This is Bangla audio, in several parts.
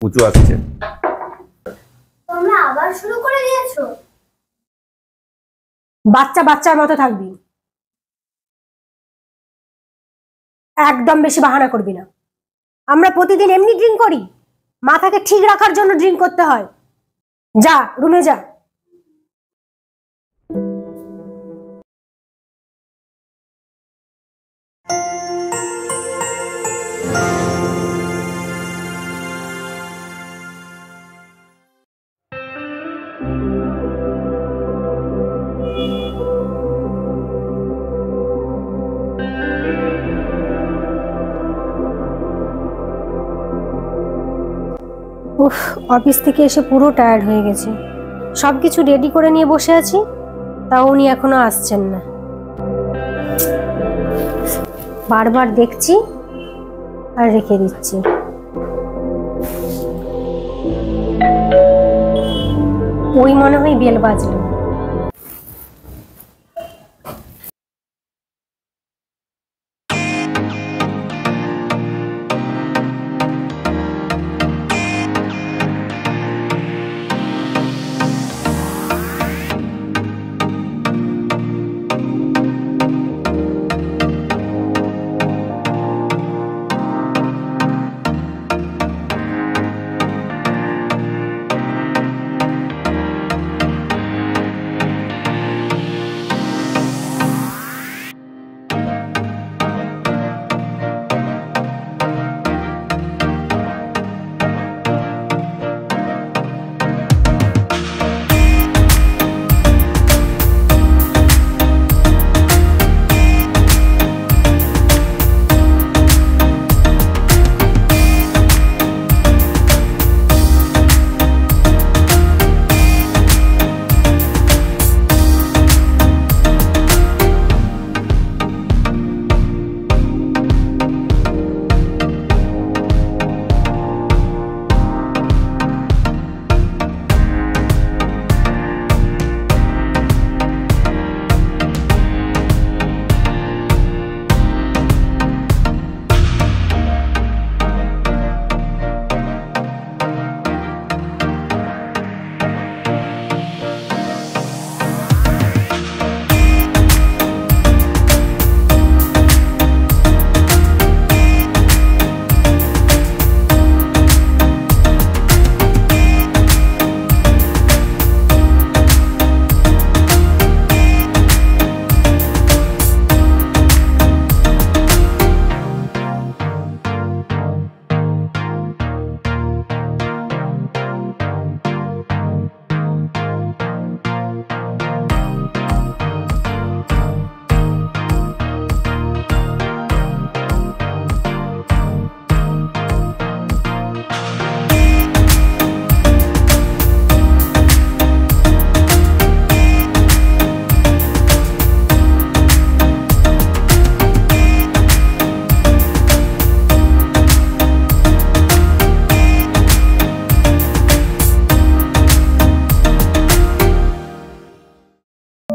পুচু আসছে। তোমরা আবার শুরু করে দিয়েছো? বাচ্চা বাচ্চার মতো থাকবি, একদম বেশি বাহানা করবি না। আমরা প্রতিদিন এমনি ড্রিঙ্ক করি, মাথাকে ঠিক রাখার জন্য ড্রিঙ্ক করতে হয়। যা রুমে যা। উফ, অফিস থেকে এসে পুরো টায়ার্ড হয়ে গেছে। সবকিছু রেডি করে নিয়ে বসে আছি, তাও উনি এখনো আসছেন না। বারবার দেখছি আর রেখে দিচ্ছি। ওই মনে হয় বেল বাজলো।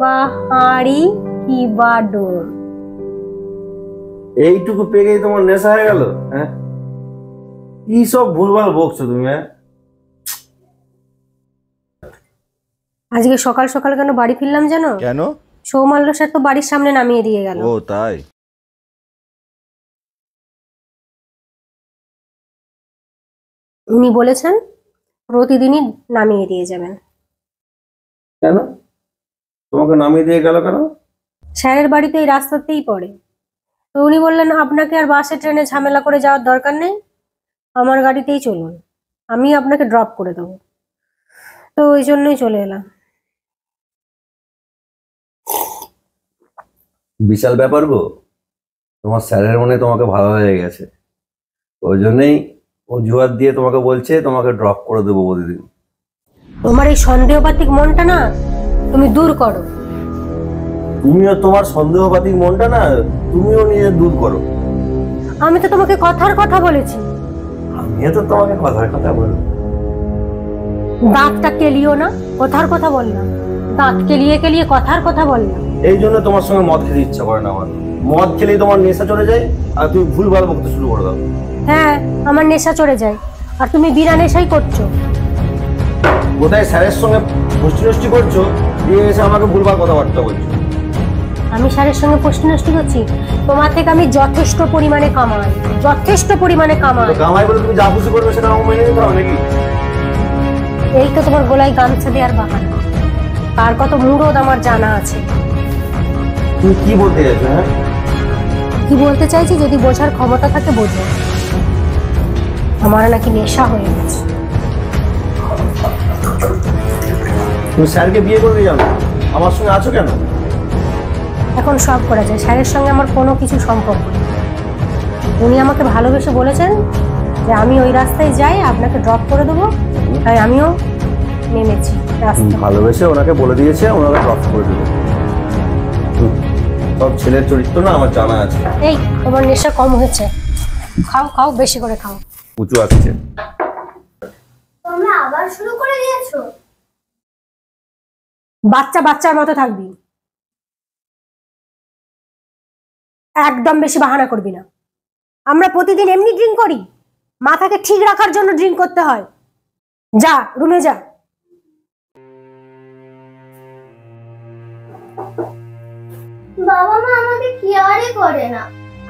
বাহারি কি বাডোর, এইটুকু পেগেই তোমার নেশা হয়ে গেল? হ্যাঁ, কি সব ভুলভাল বকছো তুমি? আজকে সকাল সকাল কেন বাড়ি ফিরলাম জানো? কেন? সৌমাল্য স্যার তো বাড়ির সামনে নামিয়ে দিয়ে গেল। ও তাই? উনি বলেছেন প্রতিদিনই নামিয়ে দিয়ে যাবেন। কেন তোমাকে নামিয়ে দিয়ে গেল কেন? স্যারের বাড়ি তো এই রাস্তাতেই পড়ে, তো উনি বললেন আপনাকে আর বাসে ট্রেনে ঝামেলা করে যাওয়ার দরকার নেই, আমার গাড়িতেই চলুন, আমি আপনাকে ড্রপ করে দেবো। তো ওই জন্যই চলে এলাম। বিশাল ব্যাপার গো, তোমার স্যারের মনে তোমাকে ভালো হয়ে গেছে, ওই জন্যই অজুহাত দিয়ে তোমাকে বলছে তোমাকে ড্রপ করে দেবো প্রতিদিন। তোমার এই সন্দেহবাতিক মনটা না তুমি দূর করো। তুমিও তোমার সন্দেহবাতিক মনটা না তুমিও নিয়ে দূর করো। আমি তো তোমাকে কথার কথা বলেছি। আমিও তো তোমাকে কথার কথা বলবো। দাঁতটা কেলিও না, কথার কথা বললাম। দাঁত কেলিয়ে কেলিয়ে কথার কথা বললাম। এই জন্য তোমার সঙ্গে মদ খেতে ইচ্ছা করে না আমার। মদ খেলেই তোমার নেশা চলে যায় আর তুমি ভুলভাল বকতে শুরু করে দাও। হ্যাঁ, আমার নেশা চড়ে যায়, আর তুমি বিনা নেশাই করছো। কোথায় স্যারের সঙ্গে গোষ্ঠী করছো, দিয়ে এসে আমাকে ভুলভাল কথাবার্তা বলছো। আমি স্যারের সঙ্গে প্রশ্ন নষ্ট করছি? তোমার থেকে আমি যথেষ্ট পরিমাণে কামাই, যথেষ্ট পরিমাণে কামাই। কামাই বলে তুমি যা খুশি করবে সেটা আমাকে মেনে নিতে হবে নাকি? এই তো তোমার গলায় গামছা দেওয়ার বাহানা। কার কত মুরদ আমার জানা আছে। তুমি কি বলতে চাইছো? হ্যাঁ, কি বলতে চাইছি যদি বোঝার ক্ষমতা থাকে বোঝো। আমার নাকি নেশা হয়ে গেছে। তুমি স্যারকে বিয়ে করতে জানো, আমার সঙ্গে আছো কেন? এখন সব করা যায়, স্যারের সঙ্গে আমার কোনো কিছু সম্পর্ক নেই। উনি আমাকে ভালোবেসে বলেছেন যে আমি ওই রাস্তায় যাই, আপনাকে ড্রপ করে দেবো, তাই আমিও নেমেছি রাস্তা। ভালোবেসে ওনাকে বলে দিয়েছে ওনাকে ড্রপ করে দেবো। সব ছেলের চরিত্র না আমার জানা আছে। এই তোমার নেশা কম হয়েছে, খাও খাও, বেশি করে খাও। উঁচু আসছে। তোমরা আবার শুরু করে দিয়েছো? বাচ্চা বাচ্চার মতো থাকবি, একদম বেশি বাহানা করবি না। আমরা প্রতিদিন এমনি ড্রিঙ্ক করি, মাথাকে ঠিক রাখার জন্য ড্রিঙ্ক করতে হয়। যা রুমে যা। বাবা মা আমাকে কেয়ারই করে না,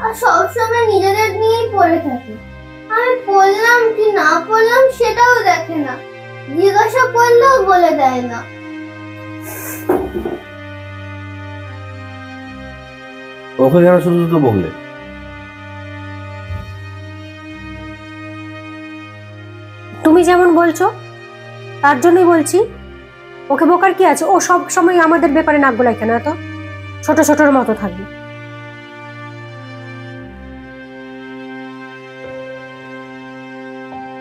আর সবসময় নিজেদের নিয়েই পড়ে থাকে। আমি পড়লাম কি না পড়লাম সেটাও দেখে না, জিজ্ঞাসা করলেও বলে দেয় না। ওকে কেন শুধু শুধু বললে? তুমি যেমন বলছো তার জন্যই বলছি। ওকে বোকার কি আছে? ও সব সময় আমাদের ব্যাপারে নাক গলায় কেন? এত ছোট ছোটর মতো থাকবে।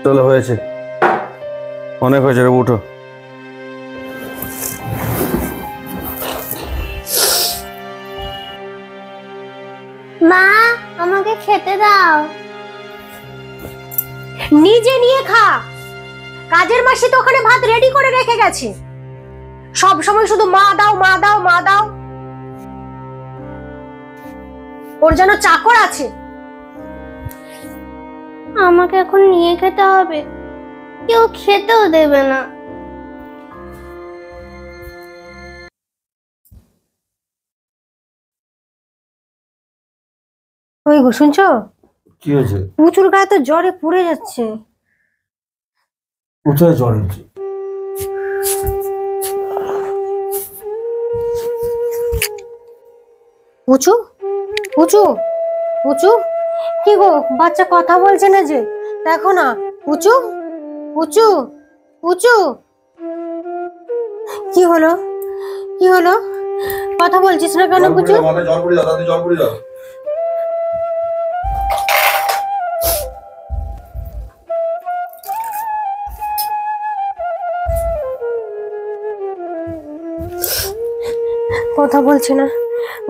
চলো, হয়েছে, অনেক হয়েছে, উঠো। মা আমাকে খেতে দাও। নিজে নিয়ে খা, কাজের মাসি তো ওখানে ভাত রেডি করে রেখে গেছে। সব সময় শুধু মা দাও মা দাও মা দাও। ওর যেন চাকর আছে। আমাকে এখন নিয়ে খেতে হবে, কেউ খেতেও দেবে না। ওই গো, শুনছো? কি হয়েছে? প্রচুর গায়ে তো জ্বরে পুড়ে যাচ্ছে। কোথায় জ্বর হচ্ছে? উঁচু উঁচু উঁচু, কি গো বাচ্চা কথা বলছে না যে? দেখো না, উঁচু উঁচু উঁচু। কি হলো কি হলো? কথা বলছিস না কেন পুচু? জল পড়ে যাও, তাতে জল পড়ে যাও। কথা বলছে না,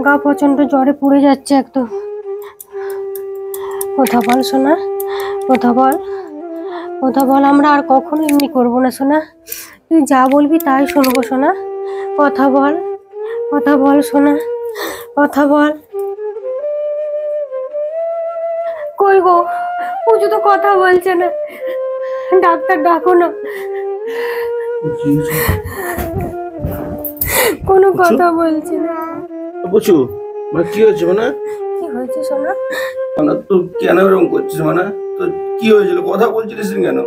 গা প্রচন্ড জ্বরে পুড়ে যাচ্ছে একদম। কথা বল সোনা, কথা বল, কথা বল। আমরা আর কখনো এমনি করবো না সোনা, তুই যা বলবি তাই শুনবো সোনা। কথা বল, কথা বল সোনা, কথা বল। কই গো, পুজো তো কথা বলছে না, ডাক্তার ডাকো না। কোনো কথা বলছে না। বুঝু, মানে কি হয়েছে? মানে কি হয়েছে সোনা? মানে তো কেন এরকম করছিস? মানে তো কি হয়েছিল? কথা বলছিলিস না কেন?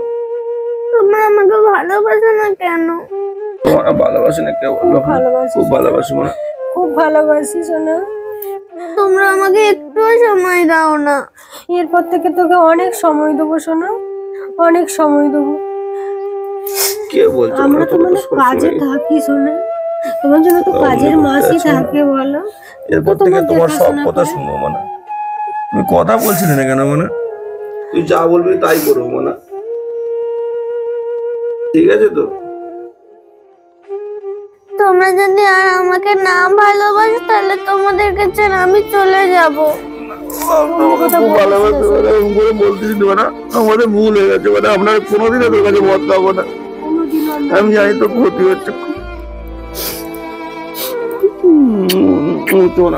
তোমরা আমাকে ভালোবাসো না কেন? তোমার ভালোবাসি না কেউ? ভালোবাসি, খুব ভালোবাসি, মানে খুব ভালোবাসি সোনা। তোমরা আমাকে একটুও সময় দাও না। এরপর থেকে তোকে অনেক সময় দেবো সোনা, অনেক সময় দেবো। কে বলছো? আমরা তো মানে কাজে থাকি সোনা, তোমার জন্য তো কাজের মাসি থাকে বলো। এরপর থেকে তোমার সব কথা শুনবো। মানে তুমি কথা বলছিলে না কেন? মানে তুই যা বলবি তাই করবো। মানে ঠিক আছে তো? তোমরা যদি আর আমাকে না ভালোবাসো তাহলে তোমাদের কাছে আমি চলে যাব। আমাদের ভুল হয়ে গেছে, মানে আমরা কোনোদিনও তোর কাছে মত খাবো না। আমি জানি তো ক্ষতি হচ্ছে। চল